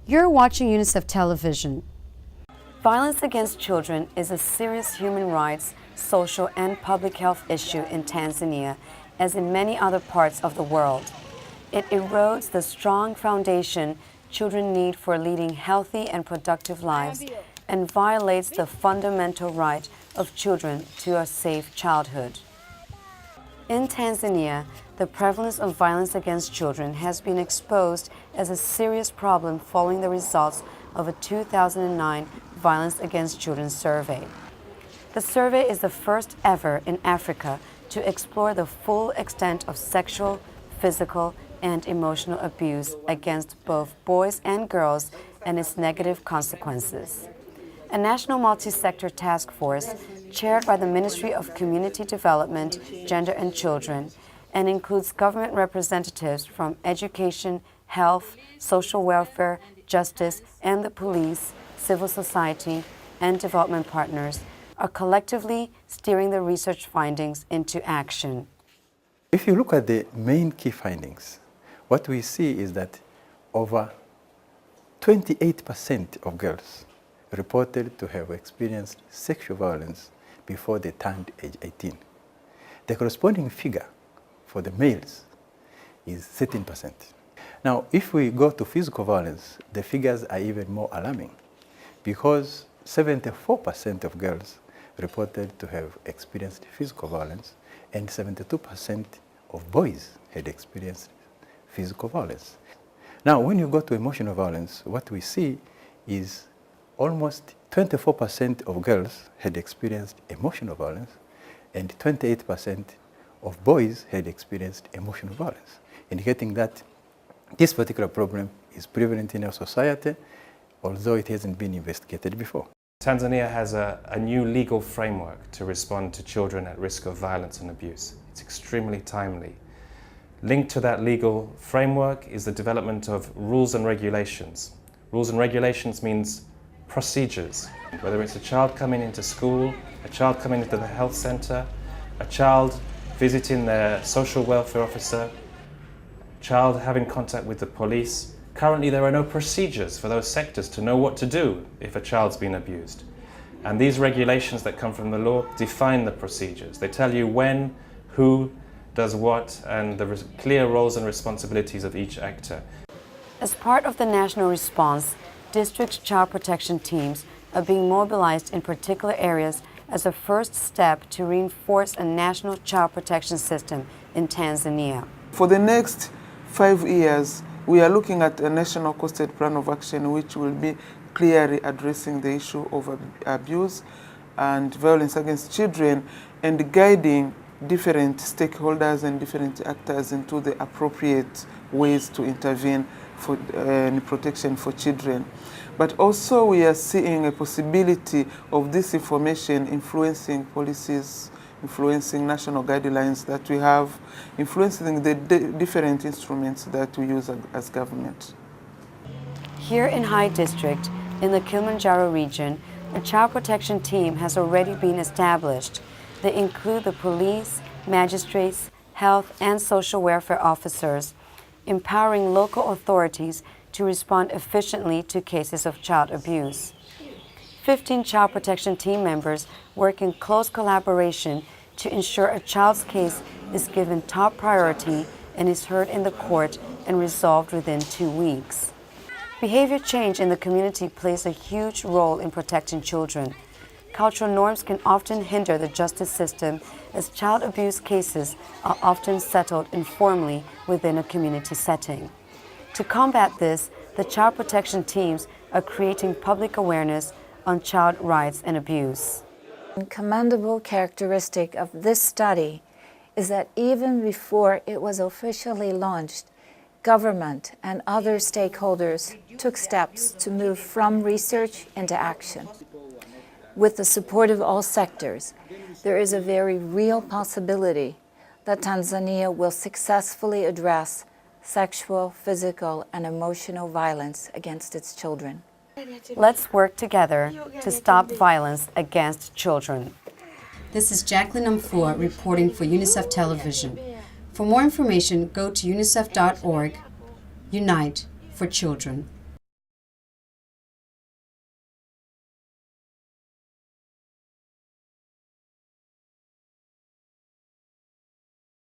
You're watching UNICEF Television. Violence against children is a serious human rights, social, and public health issue in Tanzania, as in many other parts of the world. It erodes the strong foundation children need for leading healthy and productive lives and violates the fundamental right of children to a safe childhood. In Tanzania, the prevalence of violence against children has been exposed as a serious problem following the results of a 2009 Violence Against Children survey. The survey is the first ever in Africa to explore the full extent of sexual, physical, and emotional abuse against both boys and girls and its negative consequences. A national multi-sector task force chaired by the Ministry of Community Development, Gender and Children, and includes government representatives from education, health, social welfare, justice, and the police, civil society, and development partners, are collectively steering the research findings into action. If you look at the main key findings, what we see is that over 28% of girls reported to have experienced sexual violence before they turned age 18. The corresponding figure for the males is 13%. Now, if we go to physical violence, the figures are even more alarming because 74% of girls reported to have experienced physical violence and 72% of boys had experienced physical violence. Now, when you go to emotional violence, what we see is almost 24% of girls had experienced emotional violence and 28% of boys had experienced emotional violence, indicating that this particular problem is prevalent in our society, although it hasn't been investigated before. Tanzania has a new legal framework to respond to children at risk of violence and abuse. It's extremely timely. Linked to that legal framework is the development of rules and regulations. Rules and regulations means procedures, whether it's a child coming into school, a child coming into the health center, a child visiting their social welfare officer, child having contact with the police. Currently, there are no procedures for those sectors to know what to do if a child's been abused. And these regulations that come from the law define the procedures. They tell you when, who does what, and the clear roles and responsibilities of each actor. As part of the national response, district child protection teams are being mobilized in particular areas as a first step to reinforce a national child protection system in Tanzania. For the next 5 years, we are looking at a national costed plan of action which will be clearly addressing the issue of abuse and violence against children and guiding different stakeholders and different actors into the appropriate ways to intervene for protection for children. But also we are seeing a possibility of this information influencing policies, influencing national guidelines that we have, influencing the different instruments that we use as government. Here in High District, in the Kilimanjaro region, a child protection team has already been established. They include the police, magistrates, health and social welfare officers, empowering local authorities to respond efficiently to cases of child abuse. 15 child protection team members work in close collaboration to ensure a child's case is given top priority and is heard in the court and resolved within 2 weeks. Behavior change in the community plays a huge role in protecting children. Cultural norms can often hinder the justice system as child abuse cases are often settled informally within a community setting. To combat this, the child protection teams are creating public awareness on child rights and abuse. A commendable characteristic of this study is that even before it was officially launched, government and other stakeholders took steps to move from research into action. With the support of all sectors, there is a very real possibility that Tanzania will successfully address sexual, physical, and emotional violence against its children. Let's work together to stop violence against children. This is Jacqueline Amfua reporting for UNICEF Television. For more information, go to unicef.org. Unite for Children.